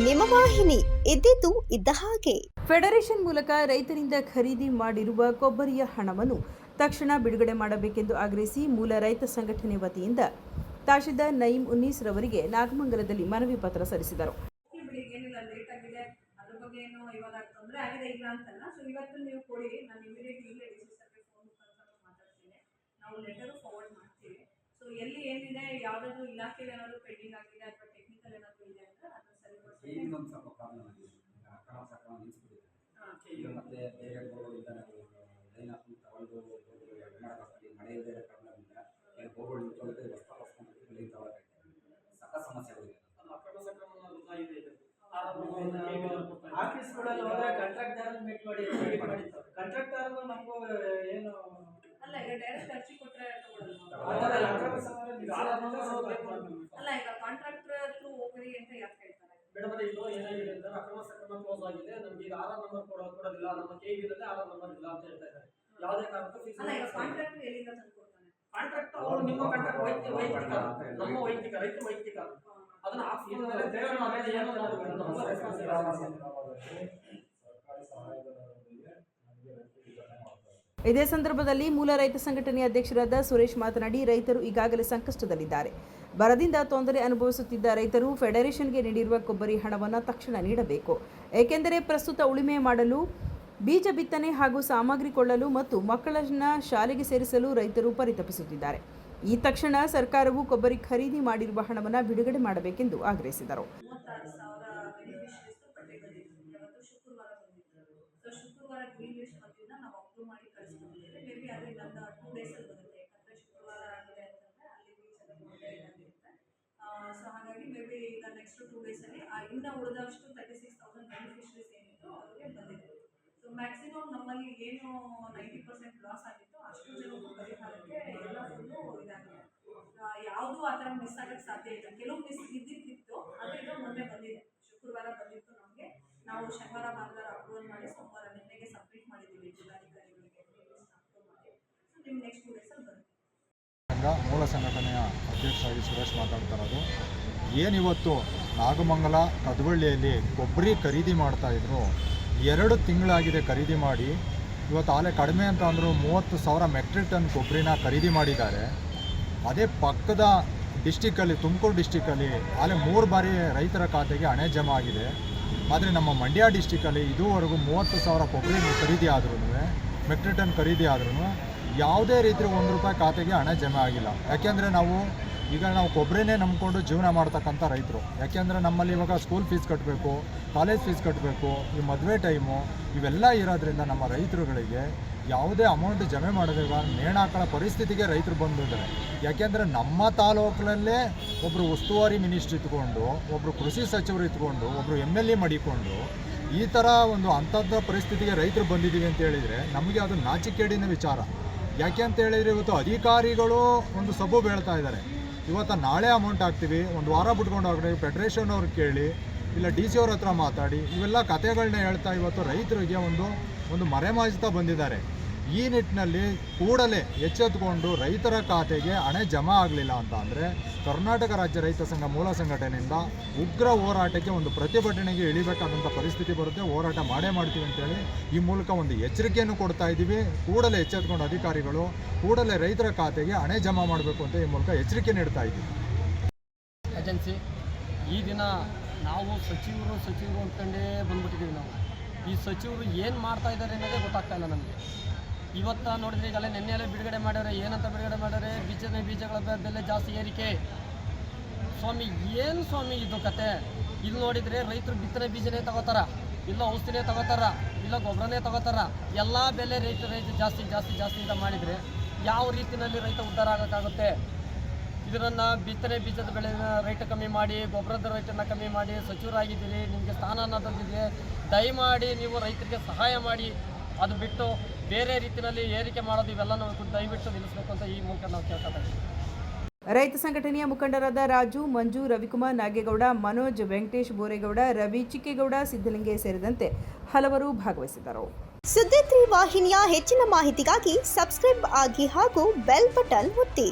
ನಿಮ್ಮ ವಾಹಿನಿ ಇದ್ದಿದ್ದು ಇದ್ದ ಹಾಗೆ. ಫೆಡರೇಷನ್ ಮೂಲಕ ರೈತರಿಂದ ಖರೀದಿ ಮಾಡಿರುವ ಕೊಬ್ಬರಿಯ ಹಣವನ್ನು ತಕ್ಷಣ ಬಿಡುಗಡೆ ಮಾಡಬೇಕೆಂದು ಆಗ್ರಹಿಸಿ ಮೂಲ ರೈತ ಸಂಘಟನೆ ವತಿಯಿಂದ ತಹಶೀಲ್ದಾರ್ ನಯೀಂ ಉನ್ನೀಸ್ ರವರಿಗೆ ನಾಗಮಂಗಲದಲ್ಲಿ ಮನವಿ ಪತ್ರ ಸಲ್ಲಿಸಿದರು. ಎಲ್ಲಿ ಏನಿದೆ ಯಾವುದಾದ್ರೂ ಇಲಾಖೆಯಲ್ಲಿ ಏನಾದರೂ ಪೆಂಡಿಂಗ್ ಆಗಿದೆ ಅಥವಾ ಟೆಕ್ನಿಕಲ್ ಏನಾದರೂ ಇದೆ ಅಂದರೆ ಅದನ್ನು ಸರಿಪಡಿಸಿ ಇನ್ನೊಂದು ಸ್ವಲ್ಪ ಪ್ರಾಬ್ಲಮ್ ಆಗಿದೆ. ಅಕ್ರಮ ಸಕ್ರಮ ನಿಲ್ಲಿಸ್ಬಿಟ್ಟಿದೆ. ಮತ್ತೆ ಬೇರೆ ಬೋರ್ಗಳಿಂದ ನಾವು ಲೈನ್ ಹಾಕೊಂಡು ತಗೊಂಡು ಮಾಡೋಕ್ಕಾಗ್ತದೆ. ಮಳೆ ಬೇರೆ ಪ್ರಾಬ್ಲಮ್ ಇಂದ ಏನು ಬೋರ್ಗಳು ನಿಂತ್ಕೊಳ್ಳೋದು ರಸ್ತೆ ಬಸ್ಕೊಂಡು ಲೈನ್ ತಗೊಳ್ಳೋಕ್ಕಾಗ್ತದೆ. ಸಕ ಸಮಸ್ಯೆಗಳಿದೆ. ಅಕ್ರಮ ಸಕ್ರಮ ಇದೆ. ಆಫೀಸ್ಗಳಲ್ಲಿ ಹೋದರೆ ಕಾಂಟ್ರಾಕ್ಟರ್ ಮೀಟ್ ಮಾಡಿ ಕಾಂಟ್ರಾಕ್ಟರ್ ನಮಗೂ ಏನು ಅಲ್ಲ, ಈಗ ಡೈರೆಕ್ಟ್ ಅರ್ಜಿ ಕೊಟ್ಟರೆ ಅಲ್ಲ, ಈಗ ಕಾಂಟ್ರಾಕ್ಟರ್ ಥ್ರೂ ಹೋಗ್ರಿ ಅಂತ ಯಾಕೆ ಹೇಳ್ತಾರೆ ಮೇಡಮ್? ಇದು ಏನಾಗಿದೆ ಅಂದ್ರೆ ಅಕ್ರಮ ಸಕ್ರಮ ಕ್ಲೋಸ್ ಆಗಿದೆ, ನಮ್ಗೆ ಈಗ ಆಧಾರ್ ನಂಬರ್ ಕೊಡೋದಿಲ್ಲ, ನಮ್ಮ ಕೇಗ್ ಇರುತ್ತೆ ಆಧಾರ್ ನಂಬರ್ ಇಲ್ಲ ಅಂತ ಹೇಳ್ತಾ ಇದ್ದಾರೆ. ಯಾವುದೇ ಕಾರಣಕ್ಕೂ ಅಲ್ಲ, ಈಗ ಕಾಂಟ್ರಾಕ್ಟರ್ ಎಲ್ಲಿಂದ ತಂದ್ಕೊಡ್ತಾನೆ? ಕಾಂಟ್ರಾಕ್ಟರ್ ಅವರು ನಿಮ್ಮ ಕಾಂಟ್ರಾಕ್ಟ್ ವೈಯಕ್ತಿಕ, ನಮ್ಮ ವೈಯಕ್ತಿಕ ರೈತ ವೈಯಕ್ತಿಕ ಅದನ್ನ ಇದೇ ಸಂದರ್ಭದಲ್ಲಿ ಮೂಲ ರೈತ ಸಂಘಟನೆಯ ಅಧ್ಯಕ್ಷರಾದ ಸುರೇಶ್ ಮಾತನಾಡಿ, ರೈತರು ಈಗಾಗಲೇ ಸಂಕಷ್ಟದಲ್ಲಿದ್ದಾರೆ. ಬರದಿಂದ ತೊಂದರೆ ಅನುಭವಿಸುತ್ತಿದ್ದ ರೈತರು ಫೆಡರೇಷನ್ಗೆ ನೀಡಿರುವ ಕೊಬ್ಬರಿ ಹಣವನ್ನು ತಕ್ಷಣ ನೀಡಬೇಕು. ಏಕೆಂದರೆ ಪ್ರಸ್ತುತ ಉಳುಮೆ ಮಾಡಲು, ಬೀಜ ಬಿತ್ತನೆ ಹಾಗೂ ಸಾಮಗ್ರಿ ಕೊಳ್ಳಲು ಮತ್ತು ಮಕ್ಕಳನ್ನ ಶಾಲೆಗೆ ಸೇರಿಸಲು ರೈತರು ಪರಿತಪಿಸುತ್ತಿದ್ದಾರೆ. ಈ ತಕ್ಷಣ ಸರ್ಕಾರವು ಕೊಬ್ಬರಿ ಖರೀದಿ ಮಾಡಿರುವ ಹಣವನ್ನು ಬಿಡುಗಡೆ ಮಾಡಬೇಕೆಂದು ಆಗ್ರಹಿಸಿದರು. ಸೊ ಹಾಗಾಗಿ ಮೇ ಬಿ ಈಗ ನೆಕ್ಸ್ಟ್ 2 days ಅಲ್ಲಿ ಇನ್ನು ಉಳಿದಷ್ಟು 36,000 ಬೆನಿಫಿಷರೀಸ್ ಏನಿತ್ತು ಅವರಿಗೆ ಬಂದಿದೆ. ಸೊ ಮ್ಯಾಕ್ಸಿಮಮ್ ನಮ್ಮಲ್ಲಿ ಏನು 90% ಲಾಸ್ ಆಗಿತ್ತು ಅಷ್ಟು ಜನಕ್ಕೂ ಪರಿಹಾರಕ್ಕೆ ಎಲ್ಲ ಫುಲ್ಲು ಇದಾಗಿದೆ. ಯಾವುದೂ ಆ ಥರ ಮಿಸ್ ಆಗೋಕ್ಕೆ ಸಾಧ್ಯ ಇಲ್ಲ. ಕೆಲವು ಮಿಸ್ ಇದ್ದಿತ್ತು, ಅದು ಈಗ ಮೊನ್ನೆ ಬಂದಿದೆ. ಶುಕ್ರವಾರ ಬಂದಿತ್ತು ನಮಗೆ. ನಾವು ಶನಿವಾರ ಭಾನುವಾರ ಅಪ್ರೂವಲ್ ಮಾಡಿ ಸೋಮವಾರ ನಿನ್ನೆಗೆ ಸಬ್ಮಿಟ್ ಮಾಡಿದ್ದೀವಿ ಜಿಲ್ಲಾಧಿಕಾರಿಗಳಿಗೆ ಅಪ್ರೂವ್ ಮಾಡಿ. ಸೊ ನಿಮ್ಮ ನೆಕ್ಸ್ಟ್ 2 days ಅಲ್ಲಿ ಬರುತ್ತೆ. ಮೂಲ ಸಂಘಟನೆಯ ಅಧ್ಯಕ್ಷರಾಗಿ ಸುರೇಶ್ ಮಾತಾಡ್ತಾ ಇರೋದು. ಏನಿವತ್ತು ನಾಗಮಂಗಲ ಕದವಳ್ಳಿಯಲ್ಲಿ ಕೊಬ್ಬರಿ ಖರೀದಿ ಮಾಡ್ತಾಯಿದ್ರು, 2 ತಿಂಗಳಾಗಿದೆ ಖರೀದಿ ಮಾಡಿ. ಇವತ್ತು ಆಲೆ ಕಡಿಮೆ ಅಂತ ಅಂದರು 30,000 ಮೆಟ್ರಿಕ್ ಟನ್ ಕೊಬ್ಬರಿನ ಖರೀದಿ ಮಾಡಿದ್ದಾರೆ. ಅದೇ ಪಕ್ಕದ ಡಿಸ್ಟಿಕ್ಕಲ್ಲಿ, ತುಮಕೂರು ಡಿಸ್ಟಿಕ್ಕಲ್ಲಿ ಆಲೆ 3 ಬಾರಿ ರೈತರ ಖಾತೆಗೆ ಹಣ ಜಮಾ ಆಗಿದೆ. ಆದರೆ ನಮ್ಮ ಮಂಡ್ಯ ಡಿಸ್ಟಿಕ್ಕಲ್ಲಿ ಇದುವರೆಗೂ 30,000 ಕೊಬ್ಬರಿ ಖರೀದಿ ಆದ್ರೂ, ಮೆಟ್ರಿಕ್ ಟನ್ ಖರೀದಿ ಆದ್ರೂ ಯಾವುದೇ ರೀತಿ ₹1 ಖಾತೆಗೆ ಹಣ ಜಮೆ ಆಗಿಲ್ಲ. ಯಾಕೆಂದರೆ ನಾವು ಕೊಬ್ಬರಿನೇ ನಂಬಿಕೊಂಡು ಜೀವನ ಮಾಡ್ತಕ್ಕಂಥ ರೈತರು. ಯಾಕೆಂದರೆ ನಮ್ಮಲ್ಲಿ ಇವಾಗ ಸ್ಕೂಲ್ ಫೀಸ್ ಕಟ್ಟಬೇಕು, ಕಾಲೇಜ್ ಫೀಸ್ ಕಟ್ಟಬೇಕು, ಈ ಮದುವೆ ಟೈಮು ಇವೆಲ್ಲ ಇರೋದ್ರಿಂದ ನಮ್ಮ ರೈತರುಗಳಿಗೆ ಯಾವುದೇ ಅಮೌಂಟ್ ಜಮೆ ಮಾಡೋದಿಲ್ಲ, ನೇಣಾಕೊಳ್ಳೋ ಪರಿಸ್ಥಿತಿಗೆ ರೈತರು ಬಂದಿದ್ದಾರೆ. ಯಾಕೆಂದರೆ ನಮ್ಮ ತಾಲೂಕಿನಲ್ಲೇ ಒಬ್ಬರು ಉಸ್ತುವಾರಿ ಮಿನಿಸ್ಟ್ರ್ ಇಟ್ಕೊಂಡು, ಒಬ್ಬರು ಕೃಷಿ ಸಚಿವರು ಇಟ್ಕೊಂಡು, ಒಬ್ಬರು MLA ಮಾಡಿಕೊಂಡು ಈ ಥರ ಒಂದು ಅಂಥದ್ದು ಪರಿಸ್ಥಿತಿಗೆ ರೈತರು ಬಂದಿದ್ದೀವಿ ಅಂತ ಹೇಳಿದರೆ ನಮಗೆ ಅದು ನಾಚಿಕೆಡಿನ ವಿಚಾರ. ಯಾಕೆ ಅಂತ ಹೇಳಿದರೆ ಇವತ್ತು ಅಧಿಕಾರಿಗಳು ಒಂದು ಸಬು ಬೀಳ್ತಾ ಇದ್ದಾರೆ. ಇವತ್ತು ನಾಳೆ ಅಮೌಂಟ್ ಹಾಕ್ತೀವಿ, ಒಂದು ವಾರ ಬಿಟ್ಕೊಂಡು ಹೋಗ್ರಿ, ಫೆಡ್ರೇಷನ್ ಅವ್ರಿಗೆ ಕೇಳಿ, ಇಲ್ಲ DC ಅವ್ರ ಹತ್ರ ಮಾತಾಡಿ, ಇವೆಲ್ಲ ಕಥೆಗಳನ್ನ ಹೇಳ್ತಾ ಇವತ್ತು ರೈತರಿಗೆ ಒಂದು ಮರೆಮಾಚ್ತಾ ಬಂದಿದ್ದಾರೆ. ಈ ನಿಟ್ಟಿನಲ್ಲಿ ಕೂಡಲೇ ಎಚ್ಚೆತ್ತುಕೊಂಡು ರೈತರ ಖಾತೆಗೆ ಹಣ ಜಮಾ ಆಗಲಿಲ್ಲ ಅಂತ ಅಂದರೆ ಕರ್ನಾಟಕ ರಾಜ್ಯ ರೈತ ಸಂಘ ಮೂಲ ಸಂಘಟನೆಯಿಂದ ಉಗ್ರ ಹೋರಾಟಕ್ಕೆ, ಒಂದು ಪ್ರತಿಭಟನೆಗೆ ಇಳಿಬೇಕಾದಂಥ ಪರಿಸ್ಥಿತಿ ಬರುತ್ತೆ. ಹೋರಾಟ ಮಾಡೇ ಮಾಡ್ತೀವಿ ಅಂತೇಳಿ ಈ ಮೂಲಕ ಒಂದು ಎಚ್ಚರಿಕೆಯನ್ನು ಕೊಡ್ತಾ ಇದ್ದೀವಿ. ಕೂಡಲೇ ಎಚ್ಚೆತ್ತುಕೊಂಡು ಅಧಿಕಾರಿಗಳು ಕೂಡಲೇ ರೈತರ ಖಾತೆಗೆ ಹಣ ಜಮಾ ಮಾಡಬೇಕು ಅಂತ ಈ ಮೂಲಕ ಎಚ್ಚರಿಕೆ ನೀಡ್ತಾ ಇದ್ದೀವಿ. ಏಜೆನ್ಸಿ ಈ ದಿನ ನಾವು ಸಚಿವರು ಅಂದ್ಕೊಂಡೇ ಬಂದ್ಬಿಟ್ಟಿದ್ದೀವಿ. ನಾವು ಈ ಸಚಿವರು ಏನು ಮಾಡ್ತಾ ಇದ್ದಾರೆ ಅನ್ನೋದೇ ಗೊತ್ತಾಗ್ತಾ ಇಲ್ಲ ನಮಗೆ. ಇವತ್ತು ನೋಡಿದ್ರೆ ಈಗಲೇ ನೆನ್ನೆಯಲ್ಲೇ ಬಿಡುಗಡೆ ಮಾಡ್ಯಾರೆ. ಏನಂತ ಬಿಡುಗಡೆ ಮಾಡ್ಯಾರೆ? ಬೀಜಗಳ ಬೆಲೆ ಜಾಸ್ತಿ ಏರಿಕೆ. ಸ್ವಾಮಿ ಏನು ಸ್ವಾಮಿ ಇದು ಕತೆ? ಇದು ನೋಡಿದರೆ ರೈತರು ಬಿತ್ತನೆ ಬೀಜನೇ ತಗೋತಾರ, ಇಲ್ಲ ಔಷಧಿನೇ ತಗೋತಾರ, ಇಲ್ಲ ಗೊಬ್ಬರನೇ ತಗೋತಾರ. ಎಲ್ಲ ಬೆಲೆ ರೈತ ಜಾಸ್ತಿ ಅಂತ ಮಾಡಿದರೆ ಯಾವ ರೀತಿಯಲ್ಲಿ ರೈತ ಉದ್ಧಾರ ಆಗೋಕ್ಕಾಗುತ್ತೆ? ಇದನ್ನು ಬಿತ್ತನೆ ಬೀಜದ ಬೆಳೆನ ರೇಟ್ ಕಮ್ಮಿ ಮಾಡಿ, ಗೊಬ್ಬರದ ರೇಟನ್ನು ಕಮ್ಮಿ ಮಾಡಿ, ಸಚಿವರಾಗಿದ್ದೀರಿ, ನಿಮಗೆ ಸ್ಥಾನ ಅನ್ನೋದಿದೆ, ದಯಮಾಡಿ ನೀವು ರೈತರಿಗೆ ಸಹಾಯ ಮಾಡಿ. ಅದು ಬಿಟ್ಟು ಬೇರೆ ರೀತಿಯಲ್ಲಿ ಏರಿಕೆ ಮಾಡೋದು ಇವೆಲ್ಲ ನಾವು ದಯವಿಟ್ಟು ನಿಲ್ಲಿಸಬೇಕು ಅಂತ ಈ ಮೂಲಕ ನಾವು ಕೇಳ್ತಾ ಇದ್ದೀವಿ. ರೈತ ಸಂಘಟನೆಯ ಮುಖಂಡರಾದ ರಾಜು, ಮಂಜು, ರವಿಕುಮಾರ್ ನಾಗೇಗೌಡ, ಮನೋಜ್, ವೆಂಕಟೇಶ್ ಬೋರೇಗೌಡ, ರವಿ ಚಿಕ್ಕೇಗೌಡ, ಸಿದ್ದಲಿಂಗೆ ಸೇರಿದಂತೆ ಹಲವರು ಭಾಗವಹಿಸಿದ್ದರು. ಸುದ್ದಿ 3 ವಾಹಿನಿಯ ಹೆಚ್ಚಿನ ಮಾಹಿತಿಗಾಗಿ ಸಬ್ಸ್ಕ್ರೈಬ್ ಆಗಿ ಹಾಗೂ ಬೆಲ್ ಬಟನ್ ಒತ್ತಿ.